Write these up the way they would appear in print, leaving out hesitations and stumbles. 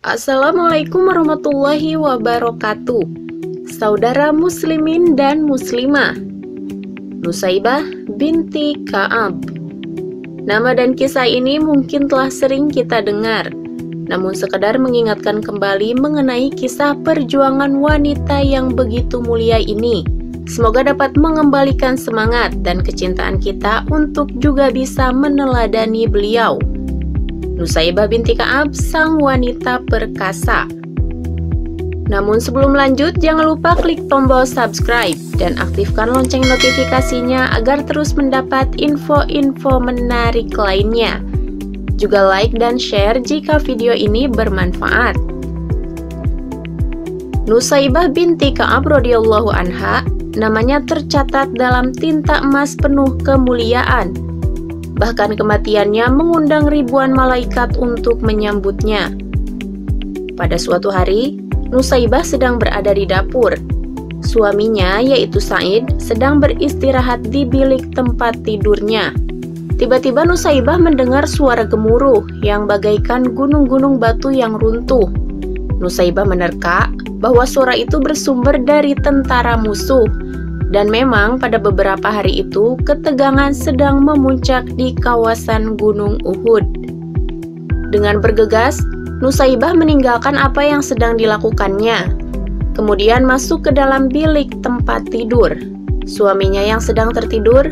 Assalamualaikum warahmatullahi wabarakatuh. Saudara muslimin dan muslimah, Nusaibah binti Ka'ab. Nama dan kisah ini mungkin telah sering kita dengar, namun sekedar mengingatkan kembali mengenai kisah perjuangan wanita yang begitu mulia ini. Semoga dapat mengembalikan semangat dan kecintaan kita untuk juga bisa meneladani beliau. Nusaibah binti Ka'ab, sang wanita perkasa. Namun sebelum lanjut, jangan lupa klik tombol subscribe dan aktifkan lonceng notifikasinya agar terus mendapat info-info menarik lainnya. Juga like dan share jika video ini bermanfaat. Nusaibah binti Ka'ab radhiyallahu anha, namanya tercatat dalam tinta emas penuh kemuliaan. Bahkan kematiannya mengundang ribuan malaikat untuk menyambutnya. Pada suatu hari, Nusaibah sedang berada di dapur. Suaminya, yaitu Sa'id, sedang beristirahat di bilik tempat tidurnya. Tiba-tiba Nusaibah mendengar suara gemuruh yang bagaikan gunung-gunung batu yang runtuh. Nusaibah menerka bahwa suara itu bersumber dari tentara musuh. Dan memang pada beberapa hari itu ketegangan sedang memuncak di kawasan Gunung Uhud. Dengan bergegas, Nusaibah meninggalkan apa yang sedang dilakukannya. Kemudian masuk ke dalam bilik tempat tidur. Suaminya yang sedang tertidur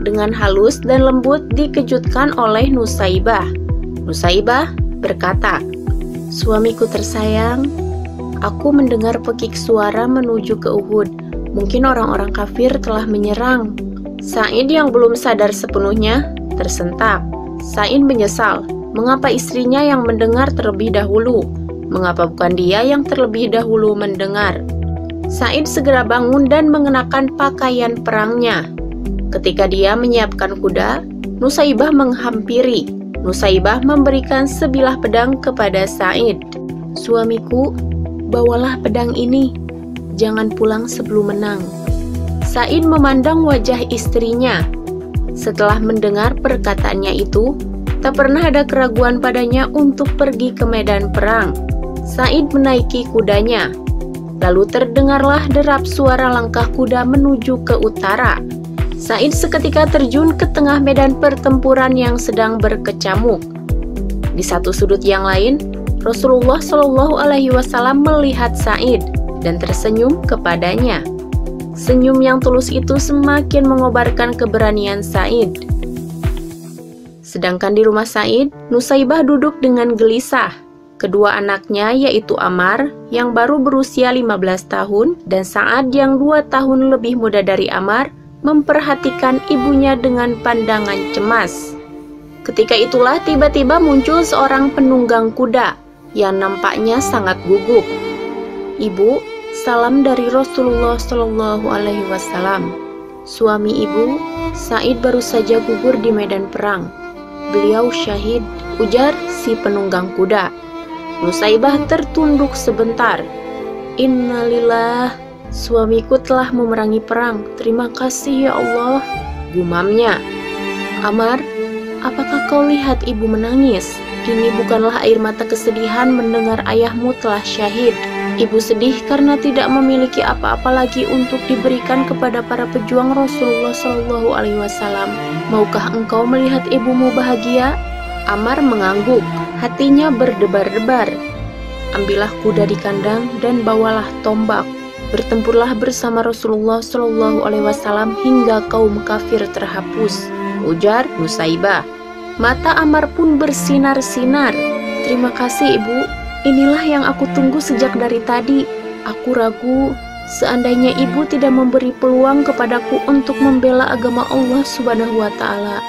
dengan halus dan lembut dikejutkan oleh Nusaibah. Nusaibah berkata, "Suamiku tersayang, aku mendengar pekik suara menuju ke Uhud. Mungkin orang-orang kafir telah menyerang." Sa'id yang belum sadar sepenuhnya tersentak. Sa'id menyesal, mengapa istrinya yang mendengar terlebih dahulu? Mengapa bukan dia yang terlebih dahulu mendengar? Sa'id segera bangun dan mengenakan pakaian perangnya. Ketika dia menyiapkan kuda, Nusaibah menghampiri. Nusaibah memberikan sebilah pedang kepada Sa'id. "Suamiku, bawalah pedang ini. Jangan pulang sebelum menang." Sa'id memandang wajah istrinya. Setelah mendengar perkataannya itu, tak pernah ada keraguan padanya untuk pergi ke medan perang. Sa'id menaiki kudanya. Lalu terdengarlah derap suara langkah kuda menuju ke utara. Sa'id seketika terjun ke tengah medan pertempuran yang sedang berkecamuk. Di satu sudut yang lain, Rasulullah Shallallahu Alaihi Wasallam melihat Sa'id dan tersenyum kepadanya. Senyum yang tulus itu semakin mengobarkan keberanian Sa'id. Sedangkan di rumah Sa'id, Nusaibah duduk dengan gelisah. Kedua anaknya, yaitu Ammar yang baru berusia 15 tahun dan Sa'ad yang 2 tahun lebih muda dari Ammar, memperhatikan ibunya dengan pandangan cemas. Ketika itulah tiba-tiba muncul seorang penunggang kuda yang nampaknya sangat gugup. "Ibu, salam dari Rasulullah Shallallahu Alaihi Wasallam. Suami ibu, Sa'id, baru saja gugur di medan perang. Beliau syahid," ujar si penunggang kuda. Nusaibah tertunduk sebentar. "Innalillah, suamiku telah memerangi perang. Terima kasih ya Allah," gumamnya. "Ammar, apakah kau lihat ibu menangis? Ini bukanlah air mata kesedihan mendengar ayahmu telah syahid. Ibu sedih karena tidak memiliki apa-apa lagi untuk diberikan kepada para pejuang Rasulullah Shallallahu Alaihi Wasallam. Maukah engkau melihat ibumu bahagia?" Ammar mengangguk, hatinya berdebar-debar. "Ambillah kuda di kandang dan bawalah tombak. Bertempurlah bersama Rasulullah Shallallahu Alaihi Wasallam hingga kaum kafir terhapus," ujar Nusaibah. Mata Ammar pun bersinar-sinar. "Terima kasih ibu. Inilah yang aku tunggu sejak dari tadi. Aku ragu, seandainya ibu tidak memberi peluang kepadaku untuk membela agama Allah Subhanahu wa Ta'ala."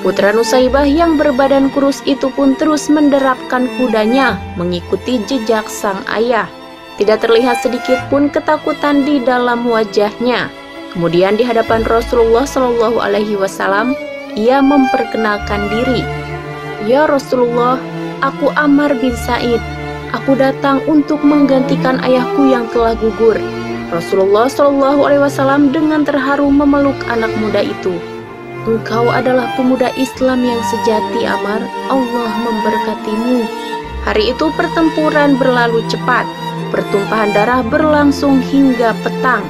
Putra Nusaibah yang berbadan kurus itu pun terus menderapkan kudanya mengikuti jejak sang ayah. Tidak terlihat sedikit pun ketakutan di dalam wajahnya. Kemudian di hadapan Rasulullah Shallallahu Alaihi Wasallam, ia memperkenalkan diri. "Ya Rasulullah, aku Ammar bin Sa'id. Aku datang untuk menggantikan ayahku yang telah gugur." Rasulullah Shallallahu Alaihi Wasallam dengan terharu memeluk anak muda itu. "Engkau adalah pemuda Islam yang sejati, Ammar. Allah memberkatimu." Hari itu pertempuran berlalu cepat. Pertumpahan darah berlangsung hingga petang.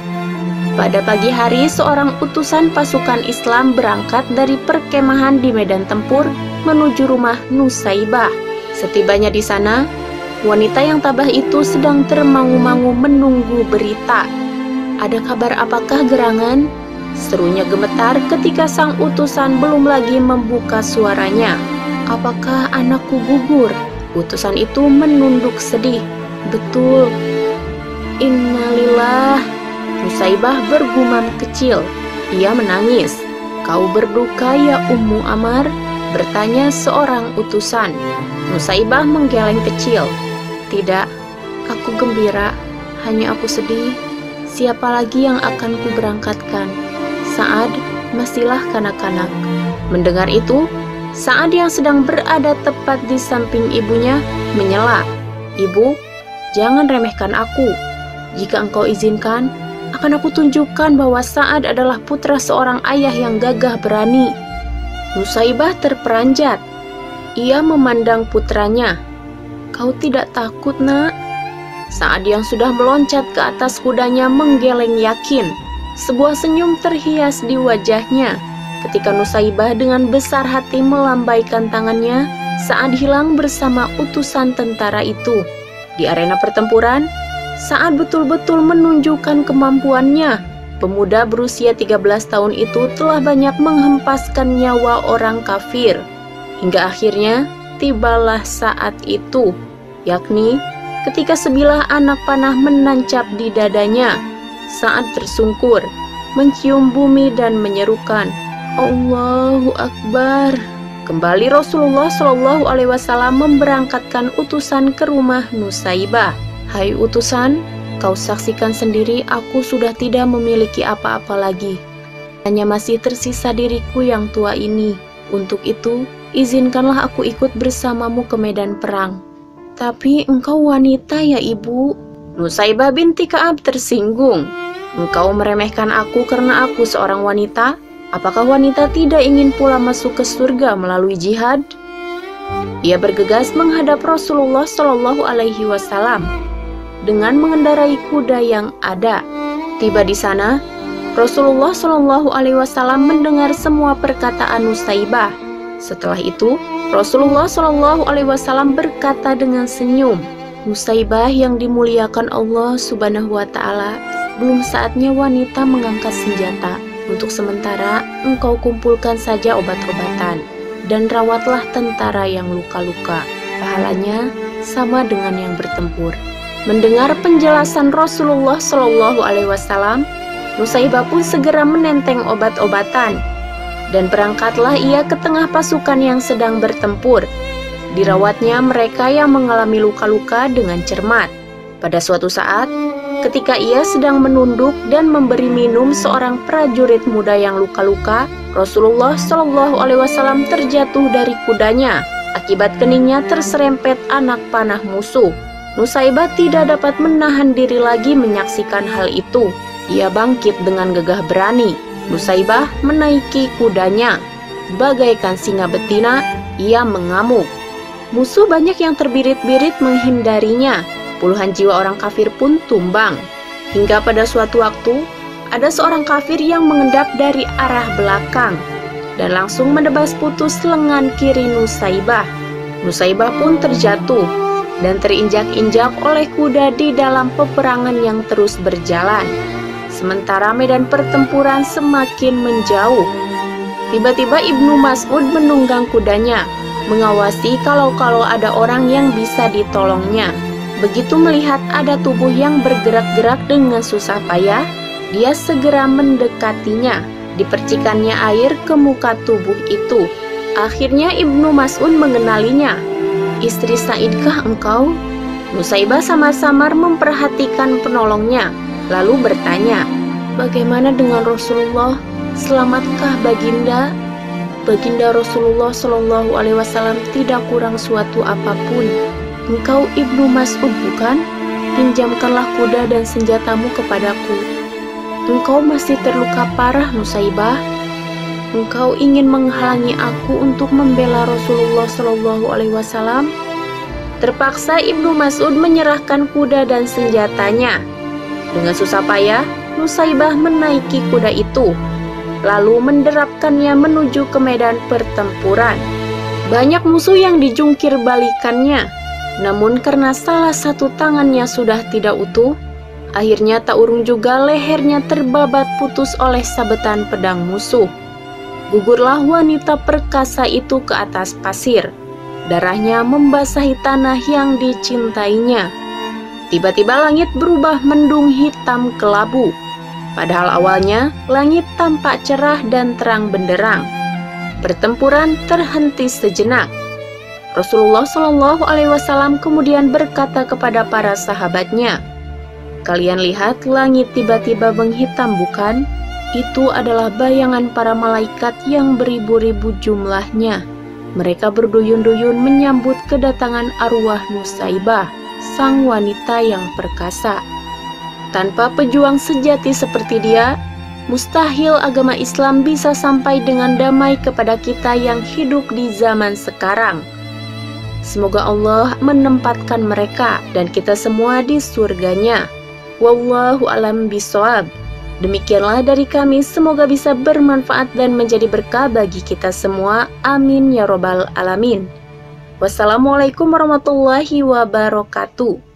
Pada pagi hari, seorang utusan pasukan Islam berangkat dari perkemahan di medan tempur menuju rumah Nusaibah. Setibanya di sana, wanita yang tabah itu sedang termangu-mangu menunggu berita. "Ada kabar apakah gerangan?" serunya gemetar ketika sang utusan belum lagi membuka suaranya. "Apakah anakku gugur?" Utusan itu menunduk sedih. "Betul." "Innalillah." Nusaibah bergumam kecil. Ia menangis. "Kau berduka ya Ummu Amar?" bertanya seorang utusan. Nusaibah menggeleng kecil. "Tidak, aku gembira. Hanya aku sedih. Siapa lagi yang akan kuberangkatkan? Sa'ad masihlah kanak-kanak." Mendengar itu, Sa'ad yang sedang berada tepat di samping ibunya menyela. "Ibu, jangan remehkan aku. Jika engkau izinkan, akan aku tunjukkan bahwa Sa'ad adalah putra seorang ayah yang gagah berani." Nusaibah terperanjat. Ia memandang putranya. "Kau tidak takut, Nak?" Sa'ad yang sudah meloncat ke atas kudanya menggeleng yakin. Sebuah senyum terhias di wajahnya. Ketika Nusaibah dengan besar hati melambaikan tangannya, Sa'ad hilang bersama utusan tentara itu. Di arena pertempuran, Sa'ad betul-betul menunjukkan kemampuannya. Pemuda berusia 13 tahun itu telah banyak menghempaskan nyawa orang kafir. Hingga akhirnya tibalah saat itu, yakni ketika sebilah anak panah menancap di dadanya. Sa'ad tersungkur, mencium bumi dan menyerukan, "Allahu Akbar." Kembali Rasulullah Shallallahu Alaihi Wasallam memberangkatkan utusan ke rumah Nusaibah. "Hai utusan, kau saksikan sendiri aku sudah tidak memiliki apa-apa lagi. Hanya masih tersisa diriku yang tua ini. Untuk itu, izinkanlah aku ikut bersamamu ke medan perang." "Tapi engkau wanita ya ibu?" Nusaibah binti Ka'ab tersinggung. "Engkau meremehkan aku karena aku seorang wanita? Apakah wanita tidak ingin pula masuk ke surga melalui jihad?" Ia bergegas menghadap Rasulullah Shallallahu Alaihi Wasallam dengan mengendarai kuda yang ada. Tiba di sana, Rasulullah Shallallahu Alaihi Wasallam mendengar semua perkataan Nusaibah. Setelah itu, Rasulullah Shallallahu Alaihi Wasallam berkata dengan senyum, "Nusaibah yang dimuliakan Allah Subhanahu Wa Taala, belum saatnya wanita mengangkat senjata. Untuk sementara, engkau kumpulkan saja obat-obatan dan rawatlah tentara yang luka-luka. Pahalanya sama dengan yang bertempur." Mendengar penjelasan Rasulullah Shallallahu Alaihi Wasallam, Nusaibah pun segera menenteng obat-obatan dan berangkatlah ia ke tengah pasukan yang sedang bertempur. Dirawatnya mereka yang mengalami luka-luka dengan cermat. Pada suatu saat, ketika ia sedang menunduk dan memberi minum seorang prajurit muda yang luka-luka, Rasulullah Shallallahu Alaihi Wasallam terjatuh dari kudanya. Akibat keningnya terserempet anak panah musuh. Nusaibah tidak dapat menahan diri lagi menyaksikan hal itu. Ia bangkit dengan gagah berani. Nusaibah menaiki kudanya. Bagaikan singa betina, ia mengamuk. Musuh banyak yang terbirit-birit menghindarinya. Puluhan jiwa orang kafir pun tumbang. Hingga pada suatu waktu, ada seorang kafir yang mengendap dari arah belakang dan langsung menebas putus lengan kiri Nusaibah. Nusaibah pun terjatuh dan terinjak-injak oleh kuda di dalam peperangan yang terus berjalan. Sementara medan pertempuran semakin menjauh. Tiba-tiba Ibnu Mas'ud menunggang kudanya, mengawasi kalau ada orang yang bisa ditolongnya. Begitu melihat ada tubuh yang bergerak-gerak dengan susah payah, dia segera mendekatinya. Dipercikannya air ke muka tubuh itu. Akhirnya Ibnu Mas'ud mengenalinya. "Istri Sa'idkah engkau?" Nusaibah samar-samar memperhatikan penolongnya, lalu bertanya, "Bagaimana dengan Rasulullah? Selamatkah Baginda?" Baginda Rasulullah Shallallahu Alaihi Wasallam tidak kurang suatu apapun. "Engkau Ibnu Mas'ud bukan? Pinjamkanlah kuda dan senjatamu kepadaku." "Engkau masih terluka parah, Nusaibah. Engkau ingin menghalangi aku untuk membela Rasulullah Shallallahu Alaihi Wasallam?" Terpaksa Ibnu Mas'ud menyerahkan kuda dan senjatanya. Dengan susah payah, Nusaibah menaiki kuda itu, lalu menderapkannya menuju ke medan pertempuran. Banyak musuh yang dijungkir balikannya, namun karena salah satu tangannya sudah tidak utuh, akhirnya tak urung juga lehernya terbabat putus oleh sabetan pedang musuh. Gugurlah wanita perkasa itu ke atas pasir. Darahnya membasahi tanah yang dicintainya. Tiba-tiba langit berubah mendung hitam kelabu. Padahal awalnya langit tampak cerah dan terang benderang. Pertempuran terhenti sejenak. Rasulullah Shallallahu Alaihi Wasallam kemudian berkata kepada para sahabatnya, "Kalian lihat langit tiba-tiba menghitam, bukan? Itu adalah bayangan para malaikat yang beribu-ribu jumlahnya. Mereka berduyun-duyun menyambut kedatangan arwah Nusaibah, sang wanita yang perkasa. Tanpa pejuang sejati seperti dia, mustahil agama Islam bisa sampai dengan damai kepada kita yang hidup di zaman sekarang. Semoga Allah menempatkan mereka dan kita semua di surganya. Wallahu a'lam bishawab." Demikianlah dari kami, semoga bisa bermanfaat dan menjadi berkah bagi kita semua. Amin ya robbal alamin. Wassalamualaikum warahmatullahi wabarakatuh.